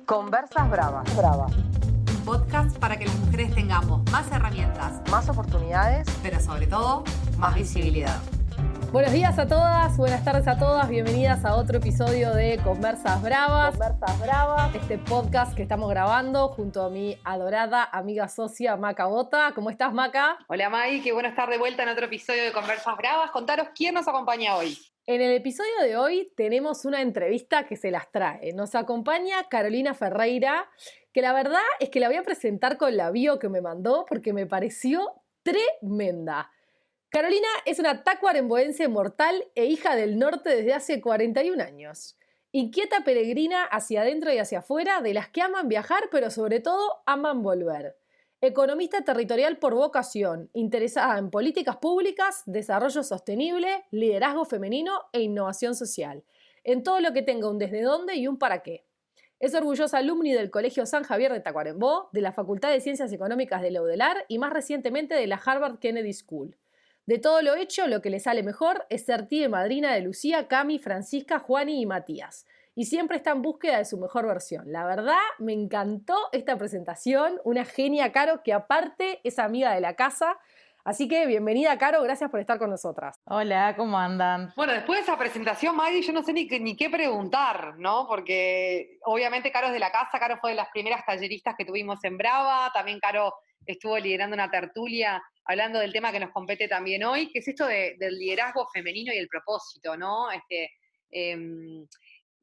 Conversas Bravas. Bravas. Un podcast para que las mujeres tengamos más herramientas, Más oportunidades, pero sobre todo, más visibilidad. Buenos días a todas, buenas tardes a todas, bienvenidas a otro episodio de Conversas Bravas. Conversas Bravas. Este podcast que estamos grabando junto a mi adorada amiga socia Maca Bota. ¿Cómo estás, Maca? Hola, May, qué bueno estar de vuelta en otro episodio de Conversas Bravas. Contaros quién nos acompaña hoy. En el episodio de hoy tenemos una entrevista que se las trae. Nos acompaña Carolina Ferreira, que la verdad es que la voy a presentar con la bio que me mandó porque me pareció tremenda. Carolina es una tacuarembóense mortal e hija del norte desde hace 41 años. Inquieta peregrina hacia adentro y hacia afuera, de las que aman viajar, pero sobre todo aman volver. Economista territorial por vocación, interesada en políticas públicas, desarrollo sostenible, liderazgo femenino e innovación social. En todo lo que tenga un desde dónde y un para qué. Es orgullosa alumni del Colegio San Javier de Tacuarembó, de la Facultad de Ciencias Económicas de la UDELAR y más recientemente de la Harvard Kennedy School. De todo lo hecho, lo que le sale mejor es ser tía y madrina de Lucía, Cami, Francisca, Juani y Matías. Y siempre está en búsqueda de su mejor versión. La verdad, me encantó esta presentación. Una genia, Caro, que aparte es amiga de la casa. Así que bienvenida, Caro. Gracias por estar con nosotras. Hola, ¿cómo andan? Bueno, después de esa presentación, May, yo no sé ni qué preguntar, ¿no? Porque obviamente Caro es de la casa, Caro fue de las primeras talleristas que tuvimos en Brava, también Caro estuvo liderando una tertulia hablando del tema que nos compete también hoy, que es esto del liderazgo femenino y el propósito, ¿no?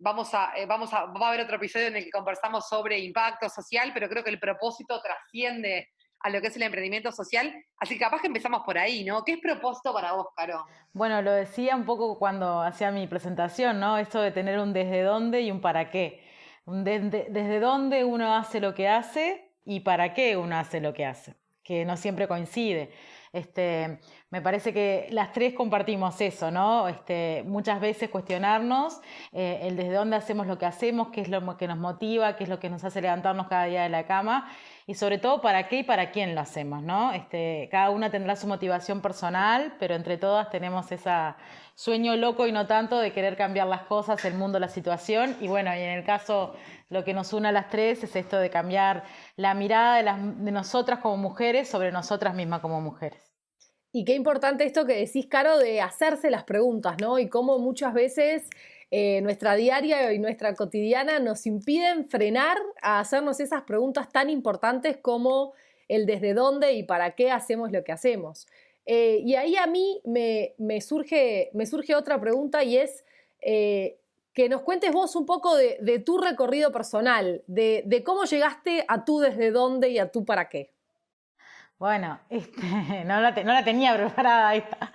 Va a haber otro episodio en el que conversamos sobre impacto social, pero creo que el propósito trasciende a lo que es el emprendimiento social, así que capaz que empezamos por ahí, ¿no? ¿Qué es propósito para vos, Caro? Bueno, lo decía un poco cuando hacía mi presentación, ¿no? Esto de tener un desde dónde y un para qué. Desde dónde uno hace lo que hace y para qué uno hace lo que hace, que no siempre coincide. Me parece que las tres compartimos eso, ¿no? Muchas veces cuestionarnos el desde dónde hacemos lo que hacemos, qué es lo que nos motiva, qué es lo que nos hace levantarnos cada día de la cama y sobre todo para qué y para quién lo hacemos, ¿no? Cada una tendrá su motivación personal, pero entre todas tenemos ese sueño loco y no tanto de querer cambiar las cosas, el mundo, la situación y bueno, y en el caso lo que nos une a las tres es esto de cambiar la mirada de nosotras como mujeres sobre nosotras mismas como mujeres. Y qué importante esto que decís, Caro, de hacerse las preguntas, ¿no? Y cómo muchas veces nuestra diaria y nuestra cotidiana nos impiden frenar a hacernos esas preguntas tan importantes como el desde dónde y para qué hacemos lo que hacemos. Y ahí a mí me surge otra pregunta y es que nos cuentes vos un poco de tu recorrido personal, de cómo llegaste a tu desde dónde y a tu para qué. Bueno, no la tenía preparada esta.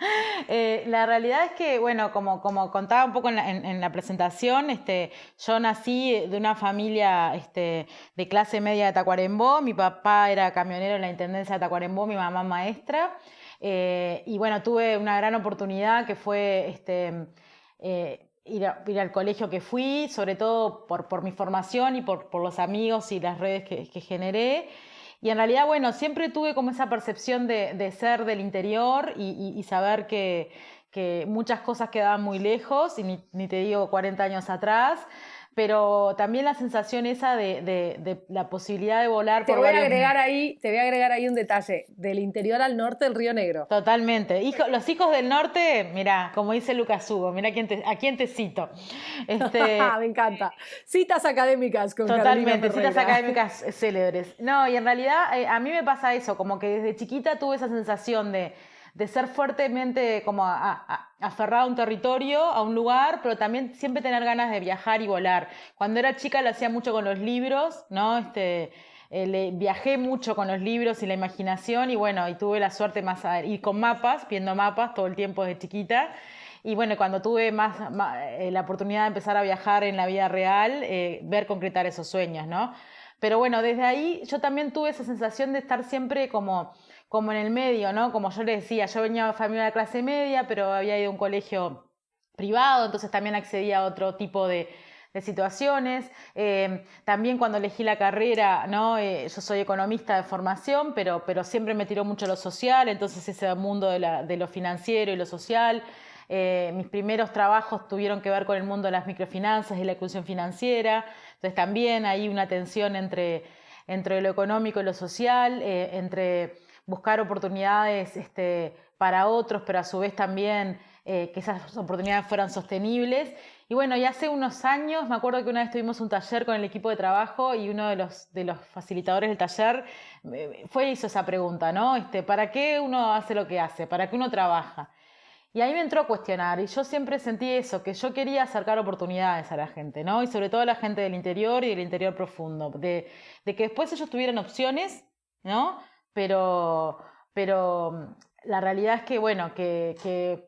La realidad es que, bueno, como contaba un poco en la presentación, yo nací de una familia de clase media de Tacuarembó. Mi papá era camionero en la Intendencia de Tacuarembó, mi mamá maestra. Y bueno, tuve una gran oportunidad que fue ir al colegio que fui, sobre todo por mi formación y por los amigos y las redes que generé. Y en realidad, bueno, siempre tuve como esa percepción de ser del interior y saber que muchas cosas quedaban muy lejos, y ni te digo 40 años atrás, pero también la sensación esa de la posibilidad de volar Te voy a agregar ahí un detalle, del interior al norte del Río Negro. Totalmente. Los hijos del norte, mirá, como dice Lucas Hugo, mirá a quién te cito. Me encanta. Citas académicas con Totalmente, Carolina citas académicas célebres. No, y en realidad a mí me pasa eso, como que desde chiquita tuve esa sensación de ser fuertemente como aferrada a un territorio, a un lugar, pero también siempre tener ganas de viajar y volar. Cuando era chica lo hacía mucho con los libros, ¿no? Viajé mucho con los libros y la imaginación y bueno, y tuve la suerte y con mapas, viendo mapas todo el tiempo desde chiquita. Y bueno, cuando tuve la oportunidad de empezar a viajar en la vida real, ver concretar esos sueños, ¿no? Pero bueno, desde ahí yo también tuve esa sensación de estar siempre como en el medio, ¿no? Como yo les decía, yo venía de familia de clase media, pero había ido a un colegio privado, entonces también accedía a otro tipo de situaciones. También cuando elegí la carrera, ¿no? Yo soy economista de formación, pero siempre me tiró mucho lo social, entonces ese mundo de lo financiero y lo social. Mis primeros trabajos tuvieron que ver con el mundo de las microfinanzas y la inclusión financiera. Entonces también hay una tensión entre lo económico y lo social, entre buscar oportunidades para otros, pero a su vez también que esas oportunidades fueran sostenibles. Y bueno, y hace unos años, me acuerdo que una vez tuvimos un taller con el equipo de trabajo y uno de los facilitadores del taller hizo esa pregunta, ¿no? ¿Para qué uno hace lo que hace? ¿Para qué uno trabaja? Y ahí me entró a cuestionar y yo siempre sentí eso, que yo quería acercar oportunidades a la gente, ¿no? Y sobre todo a la gente del interior y del interior profundo, de que después ellos tuvieran opciones, ¿no? Pero la realidad es que, bueno, que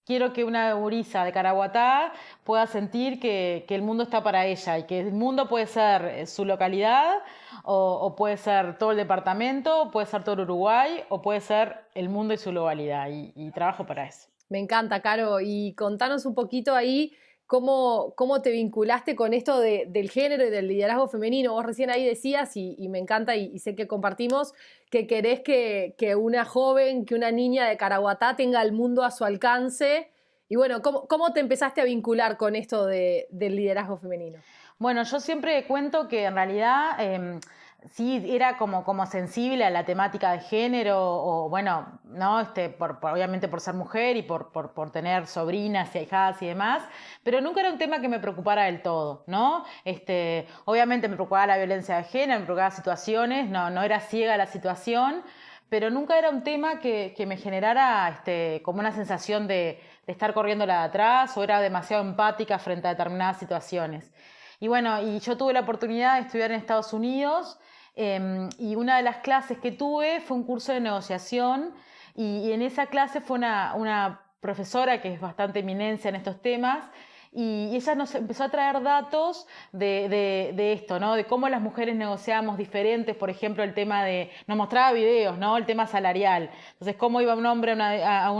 quiero que una gurisa de Caraguatá pueda sentir que el mundo está para ella y que el mundo puede ser su localidad o puede ser todo el departamento, o puede ser todo el Uruguay o puede ser el mundo y su globalidad y trabajo para eso. Me encanta, Caro. Y contanos un poquito ahí cómo te vinculaste con esto del género y del liderazgo femenino. Vos recién ahí decías, y me encanta y sé que compartimos, que querés que una joven, que una niña de Caraguatá tenga el mundo a su alcance. Y bueno, ¿cómo te empezaste a vincular con esto del liderazgo femenino? Bueno, yo siempre cuento que en realidad sí era como sensible a la temática de género, o bueno, ¿no? Obviamente por ser mujer y por tener sobrinas y ahijadas y demás, pero nunca era un tema que me preocupara del todo, ¿no? Obviamente me preocupaba la violencia de género, me preocupaba situaciones, no era ciega a la situación, pero nunca era un tema que me generara como una sensación de estar corriéndola de atrás o era demasiado empática frente a determinadas situaciones. Y bueno, y yo tuve la oportunidad de estudiar en Estados Unidos y una de las clases que tuve fue un curso de negociación y en esa clase fue una profesora que es bastante eminencia en estos temas y ella nos empezó a traer datos de esto, ¿no? De cómo las mujeres negociábamos diferentes, por ejemplo, el tema nos mostraba videos, ¿no? El tema salarial. Entonces, cómo iba un hombre a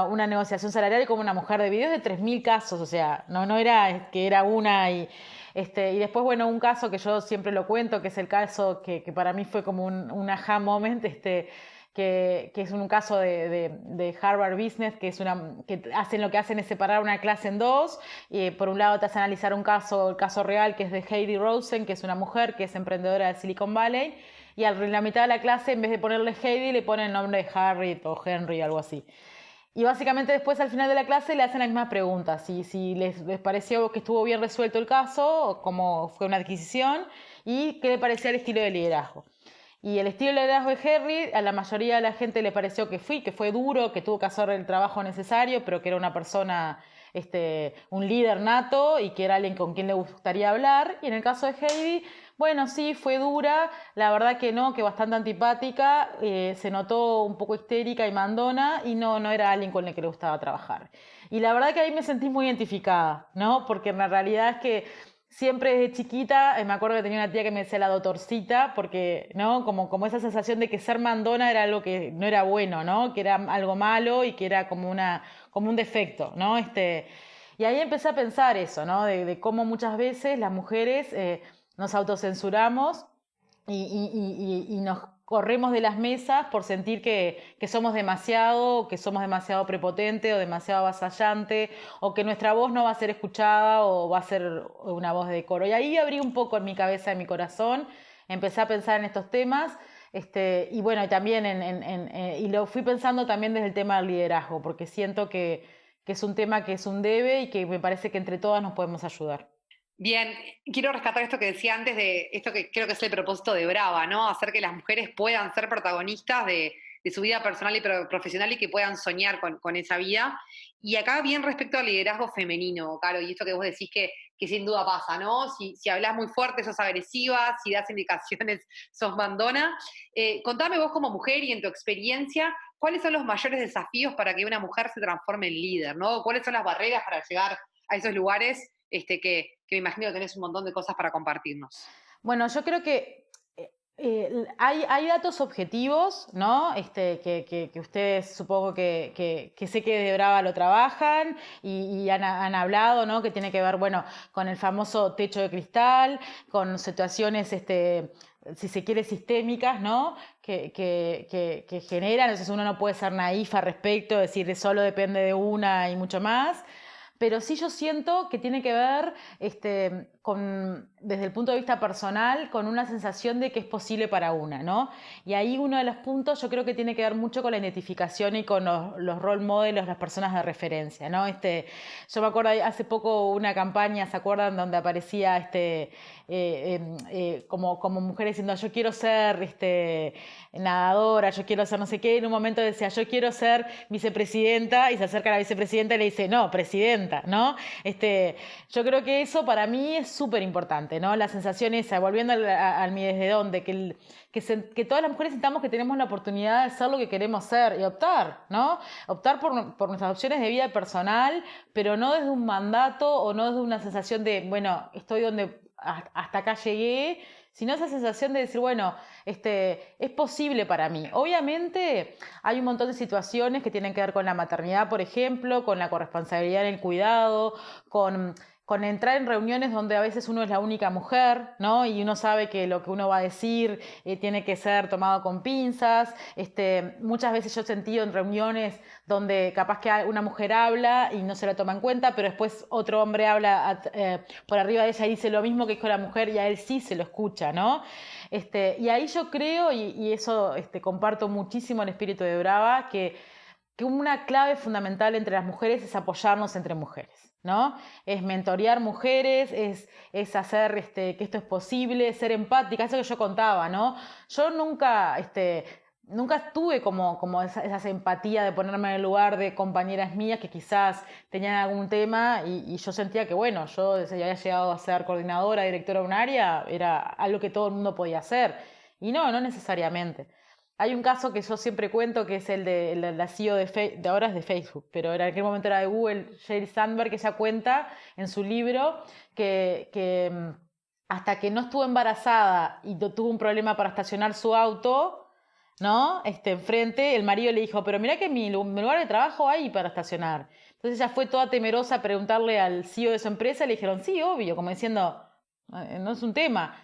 una negociación salarial y como una mujer de videos de 3.000 casos, o sea, no era que era una y después, bueno, un caso que yo siempre lo cuento, que es el caso que para mí fue como un aha moment, que es un caso de Harvard Business, que hacen lo que hacen es separar una clase en dos, y por un lado te hacen analizar el caso real, que es de Heidi Rosen, que es una mujer que es emprendedora de Silicon Valley, y en la mitad de la clase, en vez de ponerle Heidi, le ponen el nombre de Harriet o Henry, algo así. Y básicamente después al final de la clase le hacen la misma pregunta, si les pareció que estuvo bien resuelto el caso, cómo fue una adquisición y qué le parecía el estilo de liderazgo. Y el estilo de liderazgo de Harry, a la mayoría de la gente le pareció que fue duro, que tuvo que hacer el trabajo necesario, pero que era una persona, un líder nato y que era alguien con quien le gustaría hablar. Y en el caso de Heidi, bueno, sí, fue dura, la verdad que no, que bastante antipática, se notó un poco histérica y mandona y no era alguien con el que le gustaba trabajar. Y la verdad que ahí me sentí muy identificada, ¿no? Porque en la realidad es que siempre desde chiquita, me acuerdo que tenía una tía que me decía la doctorcita, porque, ¿no? Como esa sensación de que ser mandona era algo que no era bueno, ¿no? Que era algo malo y que era como un defecto, ¿no? Y ahí empecé a pensar eso, ¿no? De cómo muchas veces las mujeres nos autocensuramos y nos corremos de las mesas por sentir que somos demasiado prepotente o demasiado avasallante o que nuestra voz no va a ser escuchada o va a ser una voz de decoro. Y ahí abrí un poco en mi cabeza, en mi corazón, empecé a pensar en estos temas y bueno, y también y lo fui pensando también desde el tema del liderazgo, porque siento que es un tema que es un debe y que me parece que entre todas nos podemos ayudar. Bien, quiero rescatar esto que decía antes de esto que creo que es el propósito de Brava, ¿no? Hacer que las mujeres puedan ser protagonistas de su vida personal y profesional y que puedan soñar con esa vida. Y acá bien respecto al liderazgo femenino, Caro, y esto que vos decís que sin duda pasa, ¿no? Si hablas muy fuerte sos agresiva, si das indicaciones sos mandona. Contame vos como mujer y en tu experiencia, ¿cuáles son los mayores desafíos para que una mujer se transforme en líder, ¿no? ¿Cuáles son las barreras para llegar a esos lugares que me imagino que tenés un montón de cosas para compartirnos? Bueno, yo creo que hay datos objetivos, ¿no? Que ustedes supongo que sé que de Brava lo trabajan y han hablado, ¿no? Que tiene que ver, bueno, con el famoso techo de cristal, con situaciones si se quiere, sistémicas, ¿no? Que generan, entonces uno no puede ser naif al respecto, decir solo depende de una y mucho más, pero sí yo siento que tiene que ver desde el punto de vista personal, con una sensación de que es posible para una, ¿no? Y ahí uno de los puntos yo creo que tiene que ver mucho con la identificación y con los role models, las personas de referencia, ¿no? Yo me acuerdo hace poco una campaña, ¿se acuerdan? Donde aparecía como mujeres diciendo yo quiero ser nadadora, yo quiero ser no sé qué, y en un momento decía yo quiero ser vicepresidenta, y se acerca a la vicepresidenta y le dice no, presidenta, ¿no? Yo creo que eso para mí es súper importante, ¿no? La sensación esa, volviendo al mi desde dónde, que todas las mujeres sintamos que tenemos la oportunidad de ser lo que queremos ser y optar, ¿no? Optar por nuestras opciones de vida personal, pero no desde un mandato o no desde una sensación de, bueno, estoy donde hasta acá llegué, sino esa sensación de decir, bueno, es posible para mí. Obviamente hay un montón de situaciones que tienen que ver con la maternidad, por ejemplo, con la corresponsabilidad en el cuidado, con entrar en reuniones donde a veces uno es la única mujer, ¿no? Y uno sabe que lo que uno va a decir tiene que ser tomado con pinzas. Muchas veces yo he sentido en reuniones donde capaz que una mujer habla y no se la toma en cuenta, pero después otro hombre habla por arriba de ella y dice lo mismo que dijo la mujer y a él sí se lo escucha, ¿no? Y ahí yo creo, y eso comparto muchísimo el espíritu de Brava, que una clave fundamental entre las mujeres es apoyarnos entre mujeres, ¿no? Es mentorear mujeres, es hacer que esto es posible, ser empática, eso que yo contaba, ¿no? Yo nunca tuve como esa empatía de ponerme en el lugar de compañeras mías que quizás tenían algún tema y yo sentía que, bueno, yo desde ya había llegado a ser coordinadora, directora de un área, era algo que todo el mundo podía hacer. Y no necesariamente. Hay un caso que yo siempre cuento que es el de la CEO de ahora es de Facebook, pero en aquel momento era de Google, Sheryl Sandberg, que ella cuenta en su libro que hasta que no estuvo embarazada y tuvo un problema para estacionar su auto, ¿no? Enfrente, el marido le dijo, pero mira que mi lugar de trabajo hay para estacionar. Entonces ella fue toda temerosa a preguntarle al CEO de su empresa y le dijeron, sí, obvio, como diciendo, no es un tema.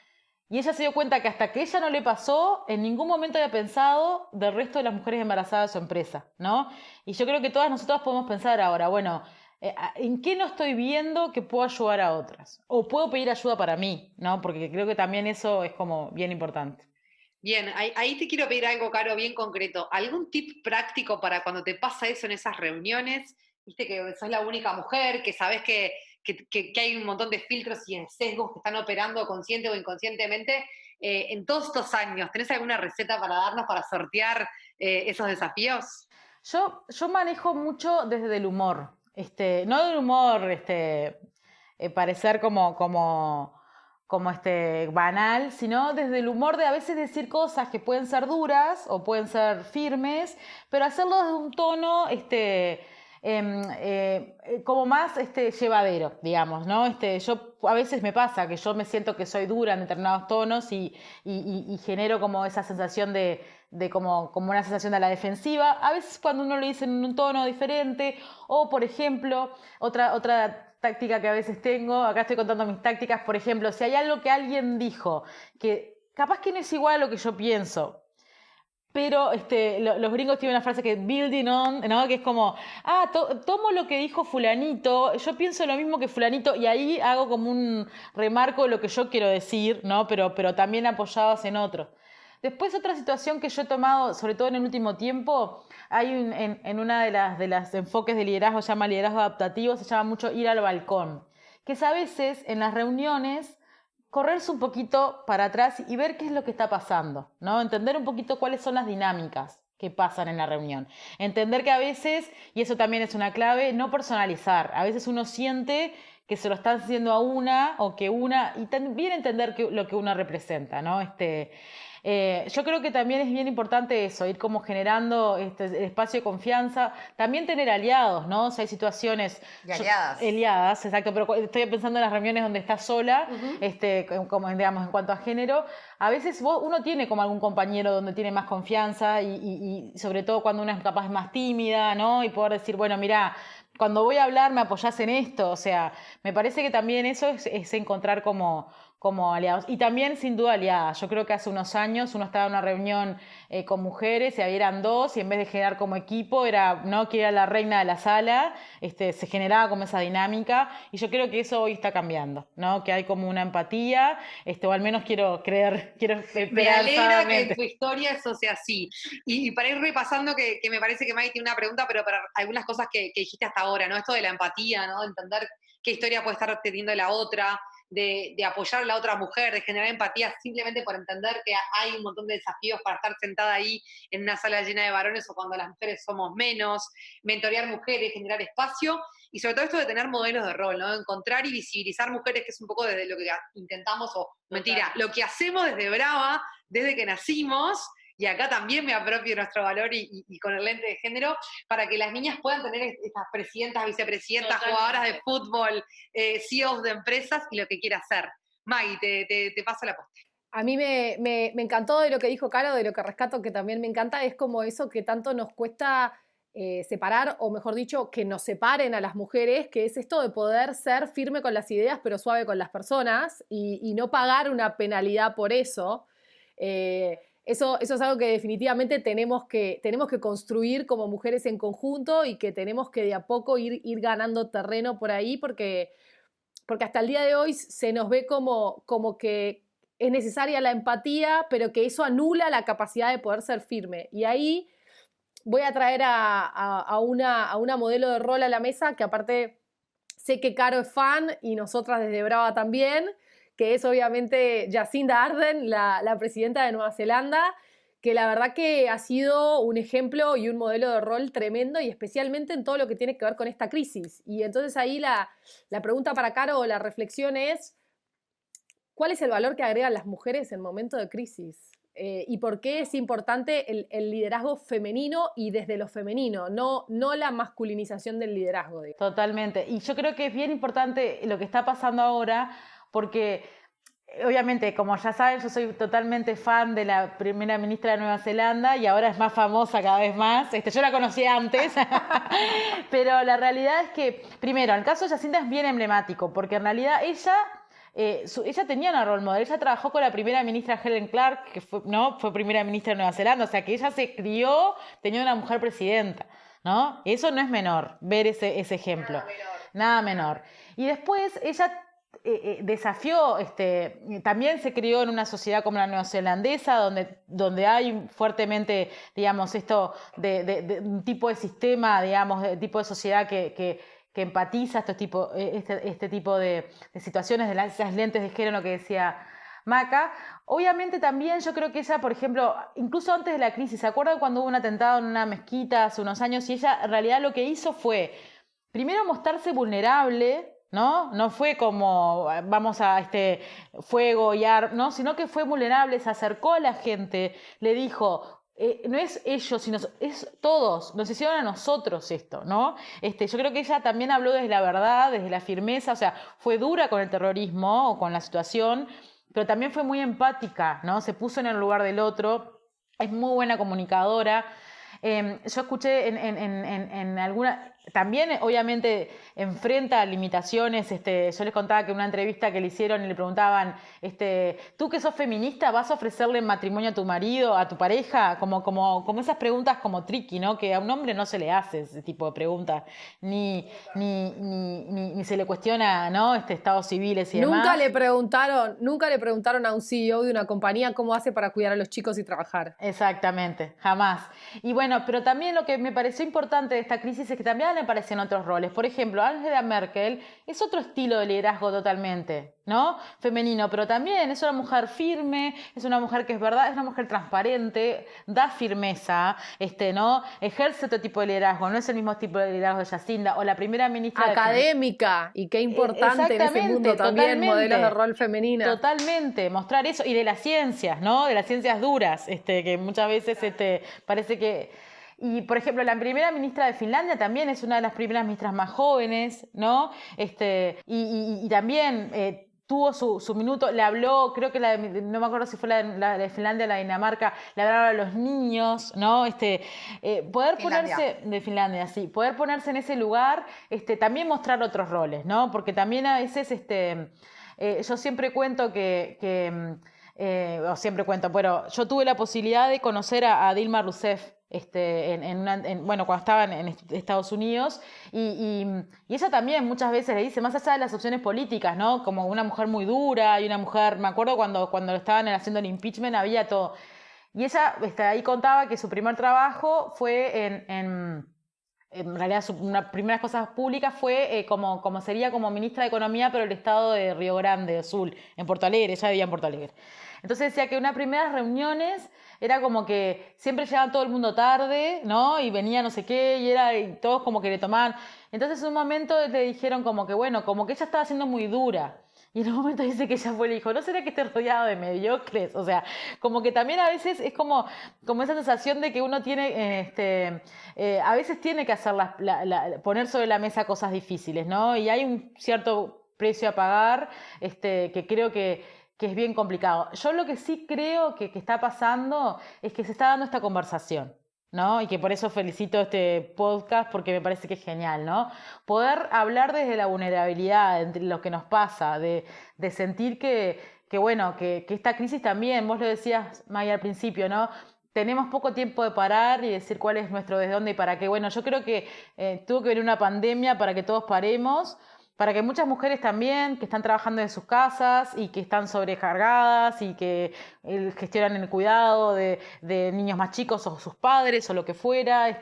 Y ella se dio cuenta que hasta que ella no le pasó, en ningún momento había pensado del resto de las mujeres embarazadas de su empresa, ¿no? Y yo creo que todas nosotras podemos pensar ahora, bueno, ¿en qué no estoy viendo que puedo ayudar a otras? O puedo pedir ayuda para mí, ¿no? Porque creo que también eso es como bien importante. Bien, ahí te quiero pedir algo, Caro, bien concreto. ¿Algún tip práctico para cuando te pasa eso en esas reuniones? Viste que sos la única mujer, que sabes que hay un montón de filtros y sesgos que están operando consciente o inconscientemente. En todos estos años, ¿tenés alguna receta para darnos para sortear esos desafíos? Yo manejo mucho desde el humor. No del humor parecer como banal, sino desde el humor de a veces decir cosas que pueden ser duras o pueden ser firmes, pero hacerlo desde un tono como más llevadero, digamos, ¿no? Yo a veces me pasa que yo me siento que soy dura en determinados tonos y genero como esa sensación de como una sensación de la defensiva. A veces cuando uno lo dice en un tono diferente, o por ejemplo, otra táctica que a veces tengo, acá estoy contando mis tácticas, por ejemplo, si hay algo que alguien dijo que capaz que no es igual a lo que yo pienso, pero los gringos tienen una frase que es building on, ¿no? Que es como, tomo lo que dijo fulanito, yo pienso lo mismo que fulanito, y ahí hago como un remarco de lo que yo quiero decir, ¿no? Pero también apoyados en otros. Después otra situación que yo he tomado, sobre todo en el último tiempo, hay en una de las enfoques de liderazgo, se llama liderazgo adaptativo, se llama mucho ir al balcón, que es a veces en las reuniones correrse un poquito para atrás y ver qué es lo que está pasando, ¿no? Entender un poquito cuáles son las dinámicas que pasan en la reunión. Entender que a veces, y eso también es una clave, no personalizar. A veces uno siente que se lo están haciendo a una o que una, y también entender lo que una representa, ¿no? Yo creo que también es bien importante eso, ir como generando espacio de confianza, también tener aliados, ¿no? O sea, hay situaciones... Y aliadas. Aliadas, exacto, pero estoy pensando en las reuniones donde estás sola, como digamos en cuanto a género, a veces uno tiene como algún compañero donde tiene más confianza y sobre todo cuando uno es capaz más tímida, ¿no? Y poder decir, bueno, mira, cuando voy a hablar me apoyás en esto, o sea, me parece que también eso es encontrar como como aliados. Y también, sin duda, aliadas. Yo creo que hace unos años uno estaba en una reunión con mujeres y eran dos, y en vez de generar como equipo, era, ¿no?, que era la reina de la sala, se generaba como esa dinámica, y yo creo que eso hoy está cambiando, ¿no? Que hay como una empatía, o al menos quiero creer, Me alegra que en esperanzadamente. tu historia eso sea así. Y para ir repasando, que me parece que Maggie tiene una pregunta, pero para algunas cosas que dijiste hasta ahora, ¿no? Esto de la empatía, ¿no? De entender qué historia puede estar teniendo la otra, de apoyar a la otra mujer, de generar empatía simplemente por entender que hay un montón de desafíos para estar sentada ahí en una sala llena de varones o cuando las mujeres somos menos, mentorear mujeres, generar espacio, y sobre todo esto de tener modelos de rol, ¿no? Encontrar y visibilizar mujeres, que es un poco desde lo que intentamos, o mentira, lo que hacemos desde Brava, desde que nacimos, y acá también me apropio nuestro valor y con el lente de género, para que las niñas puedan tener estas presidentas, vicepresidentas, jugadoras de fútbol, CEOs de empresas y lo que quiera hacer. Maggie, te paso la posta. A mí me encantó de lo que dijo Caro, de lo que rescato, que también me encanta, es como eso que tanto nos cuesta separar, o mejor dicho, que nos separen a las mujeres, que es esto de poder ser firme con las ideas, pero suave con las personas, y no pagar una penalidad por eso. Eso es algo que definitivamente tenemos que construir como mujeres en conjunto, y que tenemos que de a poco ir ganando terreno por ahí, porque hasta el día de hoy se nos ve como que es necesaria la empatía, pero que eso anula la capacidad de poder ser firme. Y ahí voy a traer a una modelo de rol a la mesa, que aparte sé que Caro es fan y nosotras desde Brava también, que es obviamente Jacinda Ardern, la presidenta de Nueva Zelanda, que la verdad que ha sido un ejemplo y un modelo de rol tremendo, y especialmente en todo lo que tiene que ver con esta crisis. Y entonces ahí la pregunta para Caro, o la reflexión es, ¿cuál es el valor que agregan las mujeres en momentos de crisis? ¿Y por qué es importante el liderazgo femenino y desde lo femenino, no la masculinización del liderazgo, digamos? Totalmente. Y yo creo que es bien importante lo que está pasando ahora, porque obviamente, como ya saben, yo soy totalmente fan de la primera ministra de Nueva Zelanda, y ahora es más famosa cada vez más. Yo la conocía antes, pero la realidad es que, primero, el caso de Jacinda es bien emblemático, porque en realidad ella tenía una role model. Ella trabajó con la primera ministra Helen Clark, que fue primera ministra de Nueva Zelanda, o sea que ella se crió teniendo una mujer presidenta, ¿no? Eso no es menor, ver ese ejemplo. Nada menor. Y después ella desafió, también se crió en una sociedad como la neozelandesa, donde hay fuertemente, digamos, esto de un tipo de sistema, digamos, de tipo de sociedad que empatiza este tipo de situaciones, de esas lentes de género que decía Maca. Obviamente también yo creo que ella, por ejemplo, incluso antes de la crisis, ¿se acuerdan cuando hubo un atentado en una mezquita hace unos años? Y ella en realidad lo que hizo fue, primero, mostrarse vulnerable, ¿no? No fue como vamos a fuego y ¿no? Sino que fue vulnerable, se acercó a la gente, le dijo, no es ellos, sino es todos, nos hicieron a nosotros esto, ¿no? Yo creo que ella también habló desde la verdad, desde la firmeza, o sea, fue dura con el terrorismo o con la situación, pero también fue muy empática, ¿no? Se puso en el lugar del otro, es muy buena comunicadora. Yo escuché en alguna... También, obviamente, enfrenta limitaciones. Yo les contaba que en una entrevista que le hicieron y le preguntaban, ¿tú que sos feminista vas a ofrecerle matrimonio a tu marido, a tu pareja? Como esas preguntas como tricky, ¿no? Que a un hombre no se le hace ese tipo de preguntas, ni se le cuestiona, ¿no? Estados civiles y demás. Nunca le preguntaron a un CEO de una compañía cómo hace para cuidar a los chicos y trabajar. Exactamente, jamás. Y bueno, pero también lo que me pareció importante de esta crisis es que también le aparecen otros roles. Por ejemplo, Angela Merkel es otro estilo de liderazgo totalmente, ¿no? Femenino, pero también es una mujer firme, es una mujer que es verdad, es una mujer transparente, da firmeza, ¿no? Ejerce otro tipo de liderazgo, no es el mismo tipo de liderazgo de Jacinda o la primera ministra académica, y qué importante en ese mundo también, modelos de rol femenina. Totalmente, mostrar eso, y de las ciencias, ¿no? De las ciencias duras, que muchas veces parece que... Y, por ejemplo, la primera ministra de Finlandia también es una de las primeras ministras más jóvenes, ¿no? Y también tuvo su minuto, le habló, creo que no me acuerdo si fue la de Finlandia o la de Dinamarca, le hablaron a los niños, ¿no? Poder ponerse, de Finlandia, sí, poder ponerse en ese lugar, también mostrar otros roles, ¿no? Porque también a veces, yo siempre cuento o siempre cuento, pero yo tuve la posibilidad de conocer a Dilma Rousseff bueno, cuando estaba en Estados Unidos, y ella también muchas veces le dice, más allá de las opciones políticas, ¿no? Como una mujer muy dura y una mujer, me acuerdo cuando estaban haciendo el impeachment, había todo. Y ella ahí contaba que su primer trabajo fue en realidad, una de las primeras cosas públicas fue como sería como ministra de Economía, pero el estado de Río Grande do Sul, en Porto Alegre, ella vivía en Porto Alegre. Entonces decía que unas primeras reuniones era como que siempre llegaba todo el mundo tarde, ¿no? Y venía no sé qué, y todos como que le tomaban. Entonces en un momento le dijeron como que, bueno, como que ella estaba siendo muy dura. Y en un momento dice que ella fue y le dijo, ¿no será que esté rodeado de mediocres? O sea, como que también a veces es como esa sensación de que uno tiene, a veces tiene que hacer poner sobre la mesa cosas difíciles, ¿no? Y hay un cierto precio a pagar, que creo que es bien complicado. Yo lo que sí creo que está pasando es que se está dando esta conversación, ¿no? Y que por eso felicito este podcast porque me parece que es genial, ¿no? Poder hablar desde la vulnerabilidad, de lo que nos pasa, de sentir que esta crisis también, vos lo decías, Maya, al principio, ¿no? Tenemos poco tiempo de parar y decir cuál es nuestro desde dónde y para qué. Bueno, yo creo que tuvo que venir una pandemia para que todos paremos, para que muchas mujeres también que están trabajando en sus casas y que están sobrecargadas y que gestionan el cuidado de niños más chicos o sus padres o lo que fuera,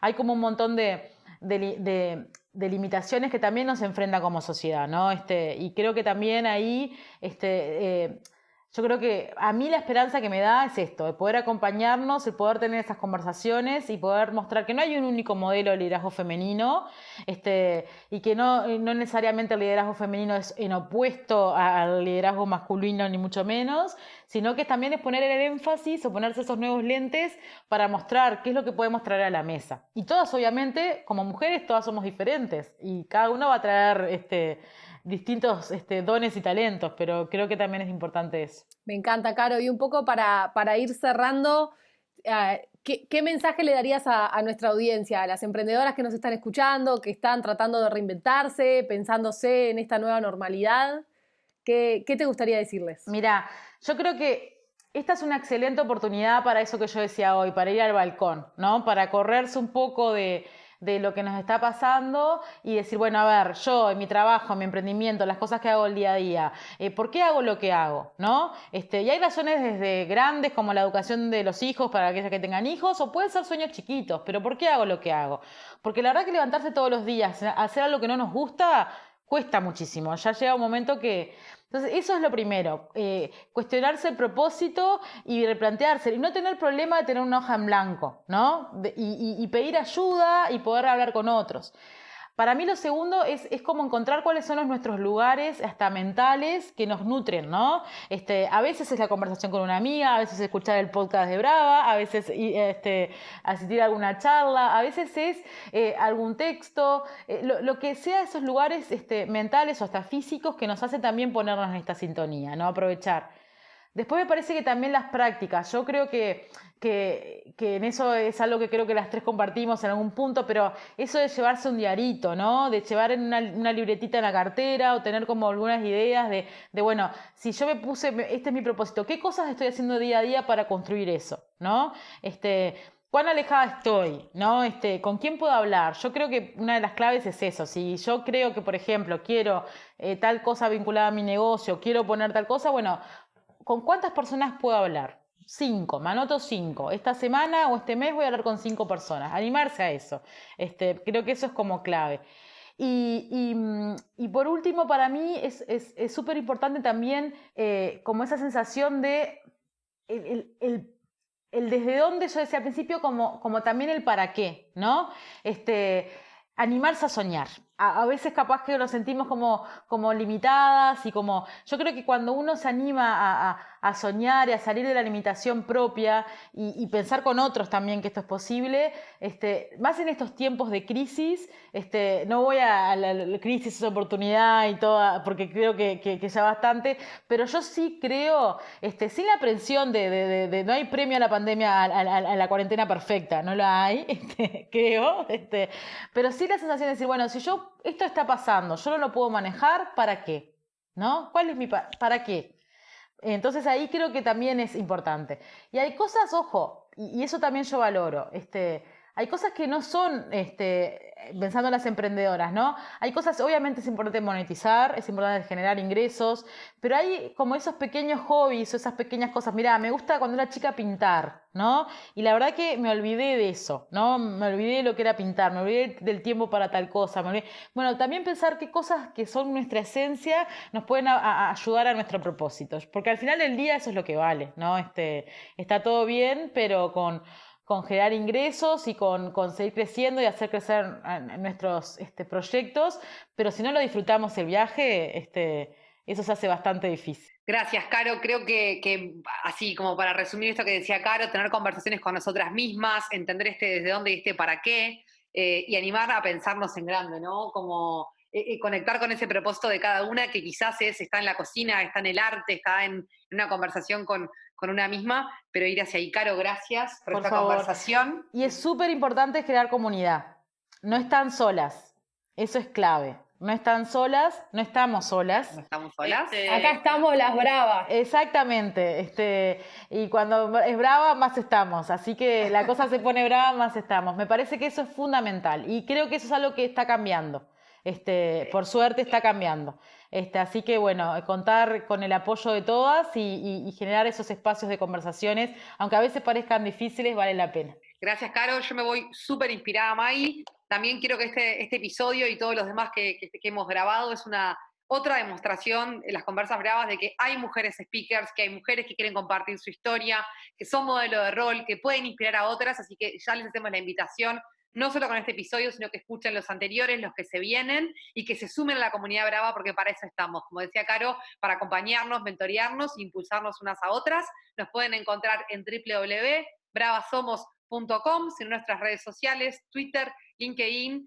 hay como un montón de limitaciones que también nos enfrentan como sociedad, ¿no? Y creo que también ahí yo creo que a mí la esperanza que me da es esto, de poder acompañarnos, el poder tener esas conversaciones y poder mostrar que no hay un único modelo de liderazgo femenino, y que no necesariamente el liderazgo femenino es en opuesto al liderazgo masculino, ni mucho menos, sino que también es poner el énfasis o ponerse esos nuevos lentes para mostrar qué es lo que podemos traer a la mesa. Y todas, obviamente, como mujeres, todas somos diferentes y cada uno va a traer distintos dones y talentos, pero creo que también es importante eso. Me encanta, Caro. Y un poco para ir cerrando, ¿qué mensaje le darías a nuestra audiencia, a las emprendedoras que nos están escuchando, que están tratando de reinventarse, pensándose en esta nueva normalidad? ¿Qué te gustaría decirles? Mira, yo creo que esta es una excelente oportunidad para eso que yo decía hoy, para ir al balcón, ¿no? Para correrse un poco de lo que nos está pasando y decir, bueno, a ver, yo en mi trabajo, en mi emprendimiento, las cosas que hago el día a día, ¿por qué hago lo que hago? ¿No? Y hay razones desde grandes como la educación de los hijos para aquellas que tengan hijos, o pueden ser sueños chiquitos, pero ¿por qué hago lo que hago? Porque la verdad que levantarse todos los días, hacer algo que no nos gusta, cuesta muchísimo. Ya llega un momento que... Entonces, eso es lo primero, cuestionarse el propósito y replantearse, y no tener problema de tener una hoja en blanco, ¿no? Y pedir ayuda y poder hablar con otros. Para mí lo segundo es como encontrar cuáles son nuestros lugares hasta mentales que nos nutren, ¿no? A veces es la conversación con una amiga, a veces es escuchar el podcast de Brava, a veces asistir a alguna charla, a veces es algún texto, lo que sea esos lugares mentales o hasta físicos que nos hacen también ponernos en esta sintonía, ¿no? Aprovechar. Después me parece que también las prácticas, yo creo que en eso es algo que creo que las tres compartimos en algún punto, pero eso de llevarse un diarito, ¿no? De llevar en una libretita en la cartera o tener como algunas ideas de bueno, si yo me puse, este es mi propósito, ¿qué cosas estoy haciendo día a día para construir eso, ¿no? ¿Cuán alejada estoy? ¿No? ¿Con quién puedo hablar? Yo creo que una de las claves es eso. Si yo creo que, por ejemplo, quiero tal cosa vinculada a mi negocio, quiero poner tal cosa, bueno, ¿con cuántas personas puedo hablar? 5, me anoto 5. Esta semana o este mes voy a hablar con 5 personas. Animarse a eso. Creo que eso es como clave. Y por último, para mí es súper importante también como esa sensación de el desde dónde yo decía al principio, como también el para qué, ¿no? Animarse a soñar. A veces capaz que lo sentimos como limitadas y como... Yo creo que cuando uno se anima a soñar y a salir de la limitación propia y pensar con otros también que esto es posible, más en estos tiempos de crisis, no voy a la crisis es oportunidad y toda, porque creo que ya bastante, pero yo sí creo, sin la presión de no hay premio a la pandemia, a la cuarentena perfecta, no la hay, creo, pero sí la sensación de decir, bueno, si esto está pasando, yo no lo puedo manejar, ¿para qué? ¿no? ¿Cuál es mi para qué? Entonces ahí creo que también es importante. Y hay cosas, ojo, y eso también yo valoro, hay cosas que no son, pensando en las emprendedoras, ¿no? Hay cosas, obviamente es importante monetizar, es importante generar ingresos, pero hay como esos pequeños hobbies o esas pequeñas cosas. Mirá, me gusta cuando era chica pintar, ¿no? Y la verdad que me olvidé de eso, ¿no? Me olvidé de lo que era pintar, me olvidé del tiempo para tal cosa. Bueno, también pensar qué cosas que son nuestra esencia nos pueden ayudar a nuestro propósito, porque al final del día eso es lo que vale, ¿no? Está todo bien, pero con generar ingresos y con seguir creciendo y hacer crecer nuestros proyectos, pero si no lo disfrutamos el viaje, eso se hace bastante difícil. Gracias, Caro. Creo que así como para resumir esto que decía Caro, tener conversaciones con nosotras mismas, entender desde dónde y para qué, y animar a pensarnos en grande, ¿no? Como conectar con ese propósito de cada una que quizás está en la cocina, está en el arte, está en una conversación con una misma, pero ir hacia ahí. Caro, gracias por esta conversación. Y es súper importante crear comunidad. No están solas. Eso es clave. No están solas, no estamos solas. No estamos solas. Acá estamos las bravas. Exactamente. Y cuando es brava, más estamos. Así que la cosa se pone brava, más estamos. Me parece que eso es fundamental. Y creo que eso es algo que está cambiando. Por suerte está cambiando. Así que bueno, contar con el apoyo de todas y generar esos espacios de conversaciones, aunque a veces parezcan difíciles, vale la pena. Gracias, Caro. Yo me voy súper inspirada, Maggie. También quiero que este episodio y todos los demás que hemos grabado es otra demostración en las conversas bravas de que hay mujeres speakers, que hay mujeres que quieren compartir su historia, que son modelo de rol, que pueden inspirar a otras, así que ya les hacemos la invitación, no solo con este episodio, sino que escuchen los anteriores, los que se vienen, y que se sumen a la comunidad brava, porque para eso estamos, como decía Caro, para acompañarnos, mentorearnos, impulsarnos unas a otras. Nos pueden encontrar en www.bravasomos.com, en nuestras redes sociales, Twitter, LinkedIn,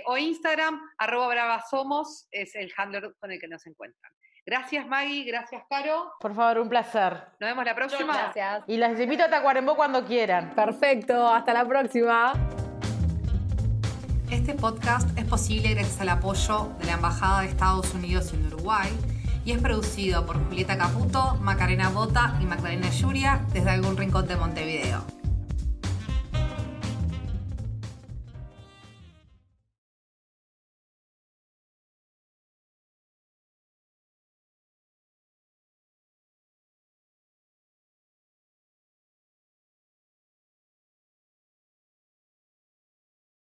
o Instagram, @bravasomos es el handler con el que nos encuentran. Gracias, Maggie, gracias, Caro. Por favor, un placer. Nos vemos la próxima. Gracias. Y las invito a Tacuarembó cuando quieran. Perfecto, hasta la próxima. Este podcast es posible gracias al apoyo de la Embajada de Estados Unidos en Uruguay y es producido por Julieta Caputo, Macarena Bota y Magdalena Yuria desde algún rincón de Montevideo.